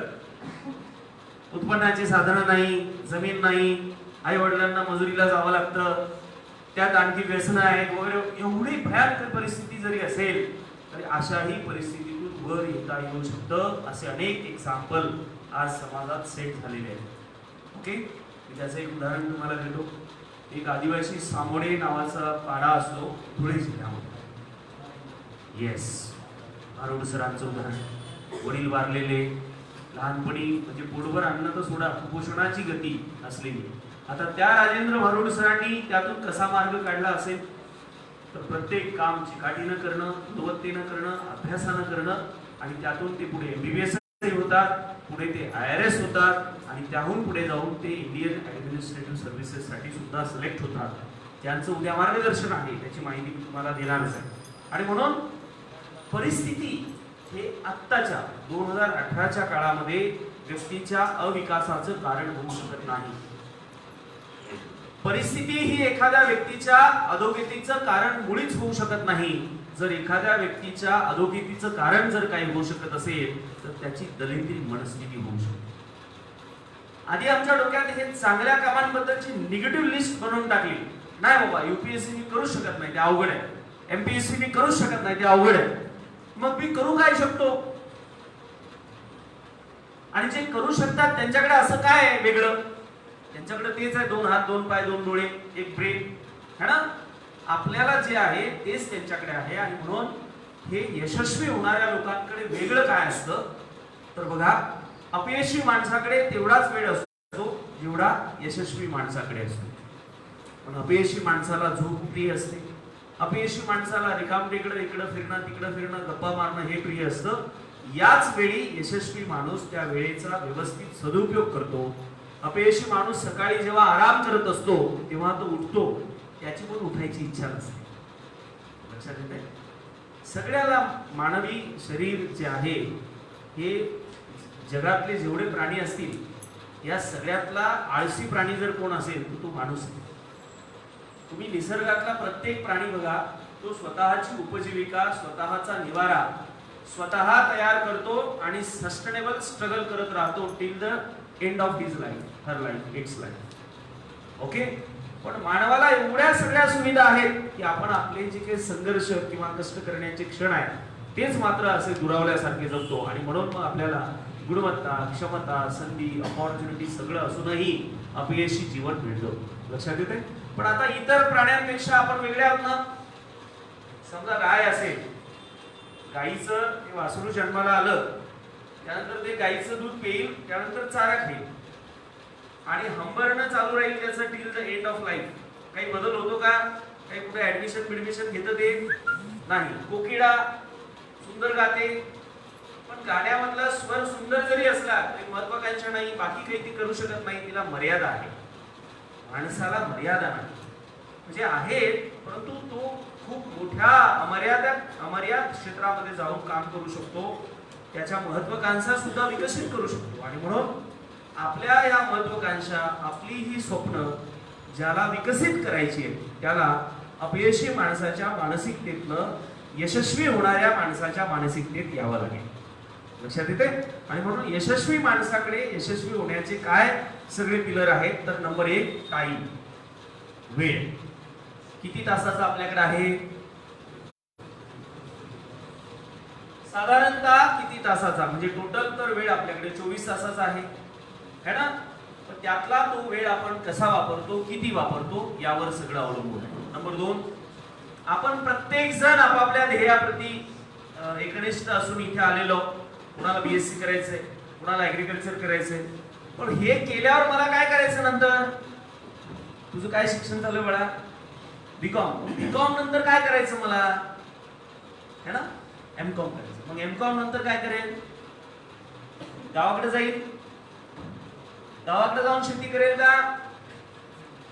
उत्पन्नाची साधनं नाही, जमीन नाही, आई वडिलांना मजुरीला जावं लागतं, त्यात आणखी व्यसनं आहेत वगैरे, एवढी भयंकर परिस्थिती जरी असेल तरी अशाही परिस्थितीतून वर येता येऊ शकतं. असे अनेक एक्झाम्पल आज समाजात सेट झालेले आहेत. ओके, मी त्याचं एक उदाहरण तुम्हाला देतो. एक आदिवासी सामोडे नावाचा पाडा असतो धुळे जिल्ह्यामध्ये. येस, भारुड सरांचं उदाहरण. वडील वारलेले, लहानपणी म्हणजे पोटभर अन्न तर सोडा, कुपोषणाची गती असलेली. आता त्या राजेंद्र भारुड सरांनी त्यातून कसा मार्ग काढला असेल तर प्रत्येक काम चिकाटीनं करणं, गुणवत्तेनं करणं, अभ्यासानं करणं आणि त्यातून ते पुढे MBBS होतात, पुढे ते IRS होतात आणि त्याहून पुढे जाऊन ते इंडियन ऍडमिनिस्ट्रेटिव्ह सर्व्हिसेस साठी सुद्धा सिलेक्ट होतात. त्यांचं उद्या मार्गदर्शन आहे, त्याची माहिती मी तुम्हाला देणारच आहे. आणि म्हणून परिस्थिती हे आत्ताच्या 2018च्या काळामध्ये व्यक्तीच्या अविकासाचं कारण होऊ शकत नाही. परिस्थिती ही एखाद्या व्यक्तीच्या अधोगतीचं कारण मुळीच होऊ शकत नाही. जर एखाद्या व्यक्तीच्या अधोगतीचं कारण जर काही होऊ शकत असेल तर त्याची दलिंद्री मनस्थिती होऊ शकते. आधी आमच्या डोक्यात हे चांगल्या कामांबद्दलची निगेटिव्ह लिस्ट बनवून टाकली. नाही बाबा, UPSC मी करू शकत नाही, ते अवघड आहे. MPSC मी करू शकत नाही, ते अवघड आहे. मग मी करू काय शकतो? आणि जे करू शकतात त्यांच्याकडे असं काय आहे वेगळं? त्यांच्याकडे तेच आहे, 2 हात, 2 पाय, 2 डोळे, एक ब्रेन, है ना? आपल्याला जे आहे तेच त्यांच्याकडे आहे. आणि म्हणून हे यशस्वी होणाऱ्या लोकांकडे वेगळं काय असतं तर बघा, अपयशी माणसाकडे तेवढाच वेळ असतो जेवढा यशस्वी माणसाकडे असतो. पण अपयशी माणसाला झोप प्रिय असते. अपयशी माणसाला रिकामटेकडे इकडं फिरणं, तिकडं फिरणं, गप्पा मारणं हे प्रिय असतं. याच वेळी यशस्वी माणूस त्या वेळेचा व्यवस्थित सदुपयोग करतो. अपयशी माणूस सकाळी जेव्हा आराम करत असतो तेव्हा तो उठतो, त्याची पण उठायची इच्छा नसते. लक्षात येते? सगळ्याला मानवी शरीर जे आहे हे जगातले जेवढे प्राणी असतील या सगळ्यातला आळशी प्राणी जर कोण असेल तर तो माणूस आहे. तुम्ही निसर्गातला प्रत्येक प्राणी बघा, तो स्वतःची उपजीविका, स्वतःचा निवारा स्वतः तयार करतो आणि सस्टेनेबल स्ट्रगल करत राहतो till the end of his life, her life, it's life. Okay, पण मानवाला एवढ्या सगळ्या सुविधा आहेत की आपण आपले जे काही संघर्ष किंवा कष्ट करण्याचे क्षण आहेत तेच मात्र असे दुरावल्यासारखे जगतो. आणि म्हणून मग आपल्याला गुणवत्ता, क्षमता, संधी, अपॉर्च्युनिटी सगळं असूनही अपयशी जीवन मिळतं. लक्षात येते? पण आता इतर प्राण्यांपेक्षा आपण वेगळे आहोत ना. समजा गाय असेल, गाईचं ते वासरू जन्माला आलं, त्यानंतर ते गाईचं दूध पेईल, त्यानंतर चारा खाईल आणि हंबरणं चालू राहील त्याचं till the end of life. काही बदल होतो का? काही कुठे ऍडमिशन घेतं ते नाही. कोकिळा सुंदर गाते, पण गाण्यामधला स्वर सुंदर जरी असला तरी महत्वाकांक्षा नाही, बाकी काही ती करू शकत नाही, तिला मर्यादा आहे. माणसाला मर्यादा नाही, म्हणजे आहेत परंतु तो खूप मोठ्या अमर्याद क्षेत्रामध्ये जाऊन काम करू शकतो. त्याच्या महत्वाकांक्षा सुद्धा विकसित करू शकतो. आणि म्हणून आपल्या या महत्वाकांक्षा, आपली ही स्वप्न ज्याला विकसित करायची आहे त्याला अपयशी माणसाच्या मानसिकतेतनं यशस्वी होणाऱ्या माणसाच्या मानसिकतेत यावं लागेल. लक्षात येते? आणि म्हणून यशस्वी माणसाकडे यशस्वी होण्याचे काय सगळे पिलर आहेत तर नंबर 1 टाइम, वेळ. किती तासाचा आपल्याकडे आहे? साधारणतः किती तासाचा, म्हणजे टोटल तर वेळ आपल्याकडे 24 तासाचा आहे, है ना? पण त्यातला तो वेळ आपण कसा वापरतो, किती वापरतो यावर सगळं अवलंबून आहे. नंबर 2, आपण प्रत्येक जण आपापल्या ध्येयाप्रती एकनिष्ठ असून इथे आलेलो. कुणाला BSc करायचंय, कुणाला ऍग्रिकल्चर करायचंय, पण हे केल्यावर मला काय करायचं नंतर? तुझं काय शिक्षण चालू आहे बाळा? बीकॉम नंतर काय करायचं मला, है ना, एमकॉम करायचं. मग एमकॉम नंतर काय करेल, गावाकडे जाईल. गावाकडे जाऊन शेती करेल का?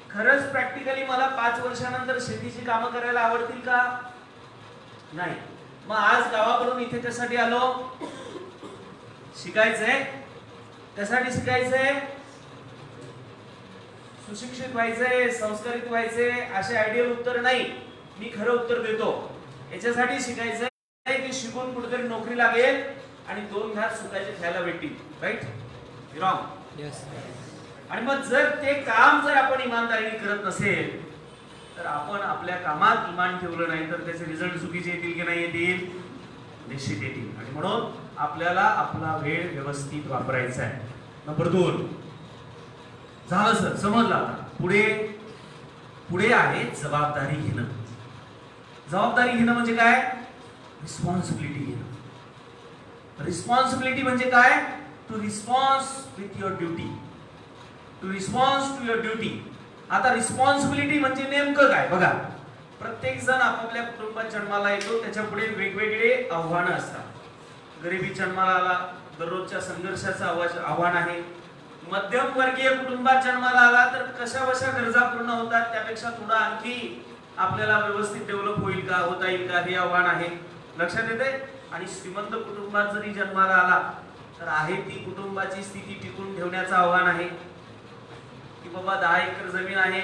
खरंच प्रॅक्टिकली मला 5 वर्षानंतर शेतीची कामं करायला आवडतील का? नाही. मग आज गावाकडून इथे कशासाठी आलो? शिकायचंय. कशासाठी शिकायचंय? सुशिक्षित व्हायचंय, संस्कारित व्हायचंय. असे आयडियल उत्तर नाही, मी खरं उत्तर देतो. याच्यासाठी शिकायचंय की शिकून कुठेतरी नोकरी लागेल आणि 2 घास सुखाचे खायला भेटतील. राईट? रॉंग? यस. आणि मग जर ते काम जर आपण इमानदारीने करत नसेल तर आपण आपल्या कामात इमान ठेवलं नाही तर त्याचे रिझल्ट चुकीचे येतील की नाही येतील? निश्चित येतील. आणि म्हणून आपल्याला आपला वेळ व्यवस्थित वापरायचा आहे. नंबर 2 झालं सर, समजलं. आता पुढे आहे जबाबदारी घेणं. जबाबदारी घेणं म्हणजे काय? रिस्पॉन्सिबिलिटी घेणं. रिस्पॉन्सिबिलिटी म्हणजे काय? To response with your duty. To response to your duty. आता रिस्पॉन्सिबिलिटी म्हणजे नेमकं काय? बघा, प्रत्येक जण आपापल्या कुटुंबात जन्माला येतो, त्याच्या पुढे वेगवेगळे आव्हानं असतात. गरिबी जन्माला आला, दररोजच्या संघर्षाचं आव्हान आहे. मध्यमवर्गीय कुटुंबात जन्माला आला तर कशा बशा गरजा पूर्ण होतात, त्यापेक्षा थोडा आणखी आपल्याला व्यवस्थित डेव्हलप होईल का, होता येईल का, हे आव्हान आहे. लक्षात येते? आणि श्रीमंत कुटुंबात जरी जन्माला आला तर आहे ती कुटुंबाची स्थिती टिकून ठेवण्याचं आव्हान आहे की बाबा 10 एकर जमीन आहे,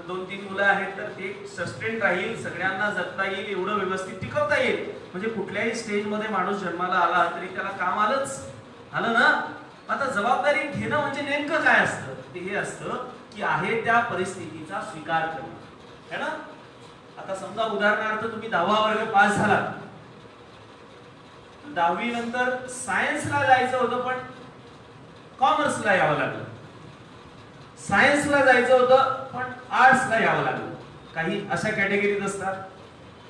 2-3 मुलं आहेत, तर ते सस्टेन राहील, सगळ्यांना जगता येईल, एवढं व्यवस्थित टिकवता येईल. म्हणजे कुठल्याही स्टेजमध्ये माणूस जन्माला आला तरी त्याला काम आलं ना. आता जबाबदारी घेणं म्हणजे नेमकं काय असतं? ते हे असतं की आहे त्या परिस्थितीचा स्वीकार करणं, है ना. आता समजा उदाहरणार्थ तुम्ही 10वा वर्ग पास झाला, 10वी नंतर सायन्सला जायचं होतं पण कॉमर्सला यावं लागलं. सायन्सला जायचं होतं पण आर्ट्सला यावं लागलं. काही अशा कॅटेगरीत असतात.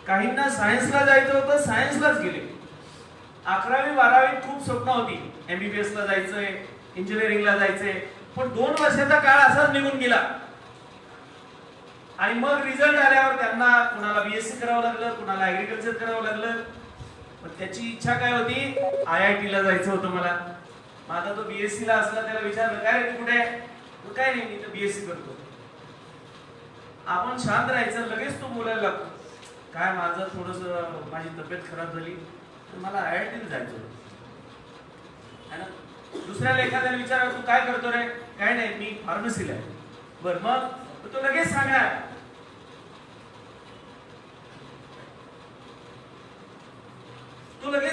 काहींना सायन्सला जायचं होतं, सायन्सलाच गेले. 11वी 12वीत खूप स्वप्न होती, MBBS ला जायचंय, इंजिनिअरिंगला जायचंय, पण 2 वर्षाचा काळ असाच निघून गेला. आणि मग रिझल्ट आल्यावर त्यांना कुणाला BSc करावं लागलं, कुणाला ऍग्रिकल्चर करावं लागलं. पण त्याची इच्छा काय होती? IIT ला जायचं होतं मला. मग आता तो BSc ला असला, त्याला विचारलं काय रे तू कुठे आहे? काय नाही, मी तर BSc करतो. आपण शांत राहायचं, लगेच तो बोलायला लागतो काय माझं थोडंसं माझी तब्येत खराब झाली तर मला IIT ला जायचं होतं. दुसऱ्याला एखाद्याला विचारलं तू काय करतो रे? काय नाही, मी फार्मसीला आहे. बर, मग तो लगेच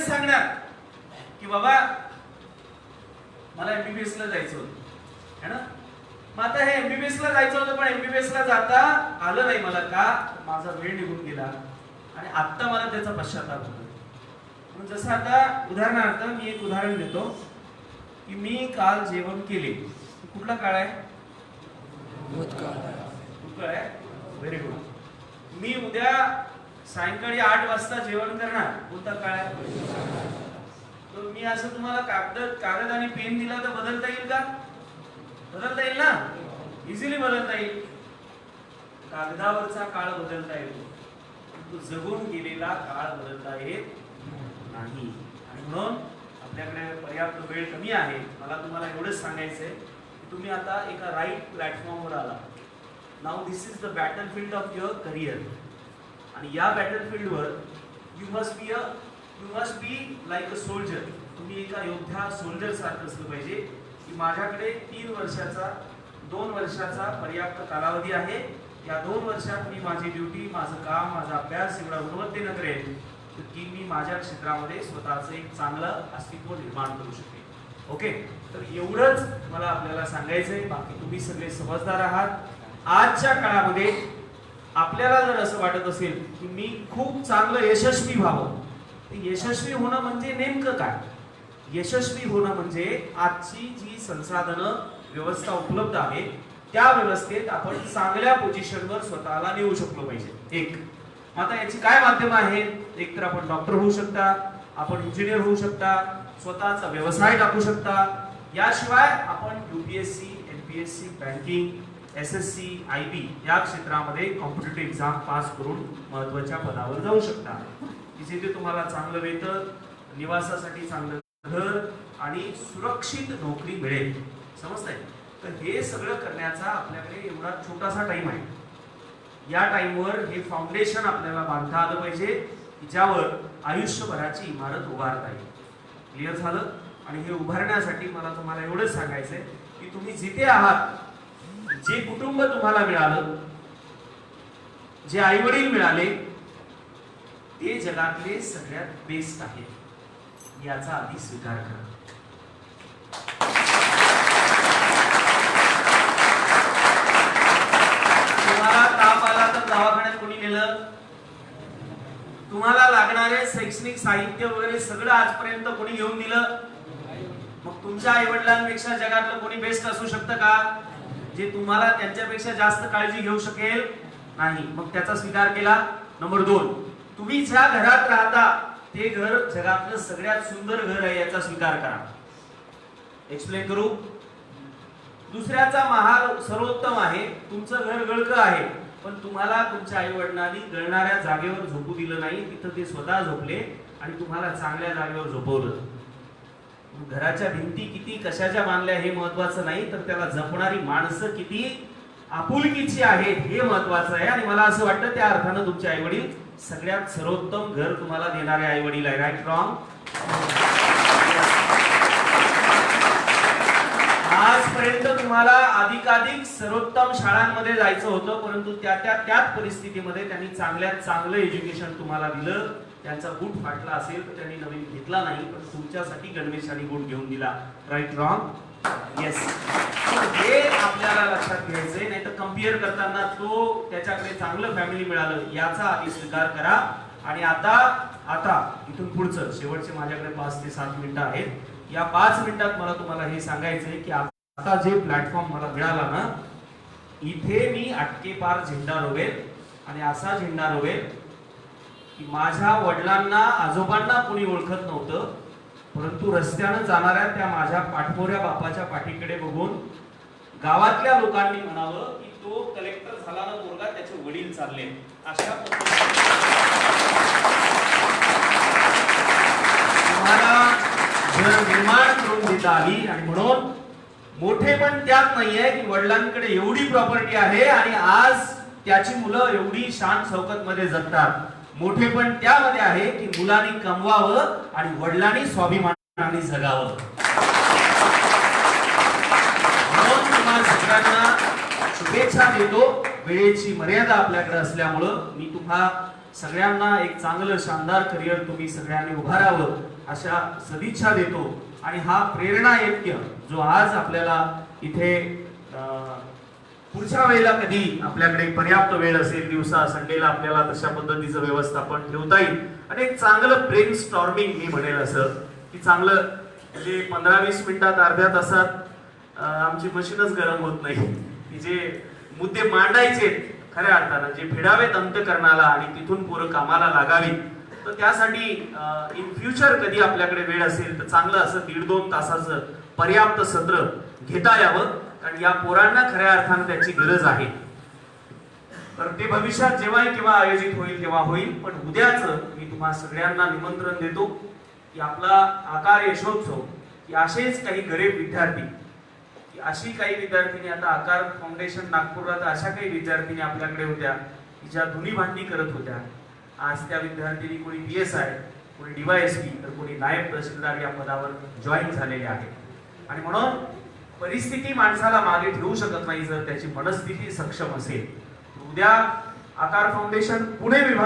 सांगणार की बाबा मला MBBS ला जायचं होतं, है ना. मग आता हे MBBS ला जायचं होतं पण MBBS ला जाता आलं नाही मला. का? माझा वेळ निघून गेला आणि आता मला त्याचा पश्चाताप होतो. जसं आता उदाहरणार्थ मी एक उदाहरण देतो की मी काल जेवण केले. कुठला काळ आहे? भूतकाळ आहे. Very good. मी उद्या सायंकाळी 8 वाजता जेवण करणार. कोणता काळ आहे? तर मी असं तुम्हाला कागद आणि पेन दिला तर बदलता येईल का? बदलता येईल ना? इझिली बदलता येईल. कागदावरचा काळ बदलता येतो, जगून गेलेला काळ बदलता येत नाही. आणि म्हणून आपल्याकडे पर्याप्त वेळ कमी आहे. मला तुम्हाला एवढंच सांगायचंय की तुम्ही आता एका राईट प्लॅटफॉर्मवर आला. Now this is the battlefield of your career. आणि या बॅटलफील्डवर you must be like a soldier. तुम्ही एका योद्धा सोल्जर सारखं असलं पाहिजे की माझ्याकडे 3 वर्षाचा 2 वर्षाचा पर्याप्त कालावधी आहे. या 2 वर्षात मी माझी ड्युटी, माझं काम, माझा अभ्यास एवढा गुणवत्तेनं करेल की मी माझ्या क्षेत्रामध्ये स्वतःचं एक चांगलं अस्तित्व निर्माण करू शकेल. ओके, तर एवढंच मला आपल्याला सांगायचंय. बाकी तुम्ही सगळे समजदार आहात. आजच्या काळामध्ये आपल्याला जर असं वाटत असेल की मी खूप चांगलं यशस्वी व्हावं, तर यशस्वी होणं म्हणजे नेमकं काय? यशस्वी होणं म्हणजे आजची जी संसाधनं व्यवस्था उपलब्ध आहे त्या व्यवस्थेत आपण चांगल्या पोझिशनवर स्वतःला नेऊ शकलो पाहिजे. एक, आता याची काय माध्यम आहेत? एक तर आपण डॉक्टर होऊ शकता, आपण इंजिनियर होऊ शकता, स्वतःचा व्यवसाय टाकू शकता. याशिवाय आपण UPSC, NPSC, banking SSC, IB या क्षेत्रामध्ये कॉम्पिटिटिव्ह एक्झाम पास करून महत्त्वाच्या पदावर जाऊ शकता, की जिथे तुम्हाला चांगलं वेतन, निवासासाठी चांगलं घर आणि सुरक्षित नोकरी मिळेल. समजतंय? तर हे सगळं करण्याचा आपल्याकडे एवढा छोटासा टाइम आहे. या टाइमवर हे फाउंडेशन आपल्याला बांधता आलं पाहिजे, ज्यावर आयुष्यभराची इमारत उभारता येईल. क्लिअर झालं? आणि हे उभारण्यासाठी मला तुम्हाला एवढंच सांगायचंय की तुम्ही जिथे आहात, जे कुटुंब तुम्हाला मिळालं, जे आई वडील मिळाले, ते जगातले सगळ्यात बेस्ट आहे, याचा आधी स्वीकार करा. तुम्हाला ताप आला तर दवाखान्यात कोणी नेलं? तुम्हाला लागणारे शैक्षणिक साहित्य वगैरे सगळं आजपर्यंत कोणी घेऊन दिलं? मग तुमच्या आई वडिलांपेक्षा जगातलं कोणी बेस्ट असू शकतं का, जे तुम्हाला त्यांच्यापेक्षा जास्त काळजी घेऊ शकेल? नाही. मग त्याचा स्वीकार केला. नंबर 2, तुम्ही ज्या घरात राहता ते घर जगातलं सगळ्यात सुंदर घर आहे, याचा स्वीकार करा. एक्सप्लेन करू. दुसऱ्याचा महाल सर्वोत्तम आहे, तुमचं घर गळकं आहे, पण तुम्हाला तुमच्या आई वडिलांनी गळणाऱ्या जागेवर झोपू दिलं नाही, तिथं ते स्वतः झोपले आणि तुम्हाला चांगल्या जागेवर झोपवलं. घराच्या भिंती किती कशाच्या बांधल्या हे महत्वाचं नाही, तर त्याला जपणारी माणसं किती आपुलकीची आहेत हे महत्वाचं आहे. आणि मला असं वाटतं त्या अर्थानं तुमचे आई वडील सगळ्यात सर्वोत्तम घर तुम्हाला देणारे आई वडील आहे. Right, wrong? आजपर्यंत तुम्हाला अधिकाधिक सर्वोत्तम शाळांमध्ये जायचं होतं, परंतु त्याच परिस्थितीमध्ये त्यांनी चांगल्यात चांगलं एज्युकेशन तुम्हाला दिलं. त्यांचा बूट फाटला असेल तर त्यांनी नवीन घेतला नाही, पण तुमच्यासाठी गणवेशाने बूट घेऊन दिला. Right, wrong? येस. हे आपल्याला लक्षात घ्यायचंय, नाही तर कम्पेअर करताना तो त्याच्याकडे चांगलं फॅमिली मिळालं याचा आधी स्वीकार करा. आणि आता इथून पुढचं शेवटचे माझ्याकडे 5 ते 7 मिनिटं आहेत. या 5 मिनिटात मला तुम्हाला हे सांगायचंय की आता जे प्लॅटफॉर्म मला मिळाला ना, इथे मी अटके पार झेंडा रोवेल. आणि असा झेंडा रोवेल की माझ्या वडिलांना, आजोबांना कोणी ओळखत नव्हतं, परंतु रस्त्यानं जाणाऱ्या त्या माझ्या पाठमोऱ्या बापाच्या पाठीकडे बघून गावातल्या लोकांनी म्हणावं की तो कलेक्टर झाला ना पोरगा, त्याचे वडील चालले. अशा तुम्हाला घर निर्माण करून देता आली. आणि म्हणून मोठे पण त्यात नाहीये की वडिलांकडे एवढी प्रॉपर्टी आहे आणि आज त्याची मुलं एवढी शान शौकत मध्ये जगतात. मोठे पण त्यामध्ये आहे की मुलांनी कमवावं आणि वडिलांनी स्वाभिमानाने जगावं. म्हणून तुम्हाला सगळ्यांना शुभेच्छा देतो. वेळेची मर्यादा आपल्याकडे असल्यामुळं मी तुम्हा सगळ्यांना एक चांगलं शानदार करिअर तुम्ही सगळ्यांनी उभारावं अशा सदिच्छा देतो. आणि हा प्रेरणा यज्ञ जो आज आपल्याला इथे पुढच्या वेळेला कधी आपल्याकडे पर्याप्त वेळ असेल, दिवसा संडेला आपल्याला तशा पद्धतीचं व्यवस्थापन ठेवता येईल. आणि एक चांगलं ब्रेन स्टॉर्मिंग मी म्हणेल असं की चांगलं म्हणजे 15-20 मिनिटात, अर्ध्या तासात आमची मशीनच गरम होत नाही, की जे मुद्दे मांडायचे खऱ्या अर्थानं, जे भिडावेत अंतकरणाला आणि तिथून पोरं कामाला लागावी. तर त्यासाठी इन फ्युचर कधी आपल्याकडे वेळ असेल तर चांगलं असं 1.5-2 तासाचं पर्याप्त सत्र घेता यावं, कारण या पोरांना खऱ्या अर्थानं त्याची गरज आहे. तर ते भविष्यात जेव्हा केव्हा आयोजित होईल तेव्हा होईल. पण उद्याच मी तुम्हा सगळ्यांना निमंत्रण देतो की आपला आकार यशोत्सव, की असेच काही गरीब विद्यार्थी, की अशी काही विद्यार्थिनी, आता आकार फाउंडेशन नागपूरला अशा काही विद्यार्थिनी आपल्याकडे होत्या की ज्या धुनी भांडी करत होत्या. आज त्या विद्यार्थिनी कोणी PSI, कोणी DYSP, तर कोणी नायब तहसीलदार या पदावर जॉईन झालेले आहेत. आणि म्हणून परिस्थिती माणसाला मागे ठेवू शकत नाही जर त्याची मनस्थिती सक्षम असेल. उद्या आकार फाउंडेशन पुणे विभाग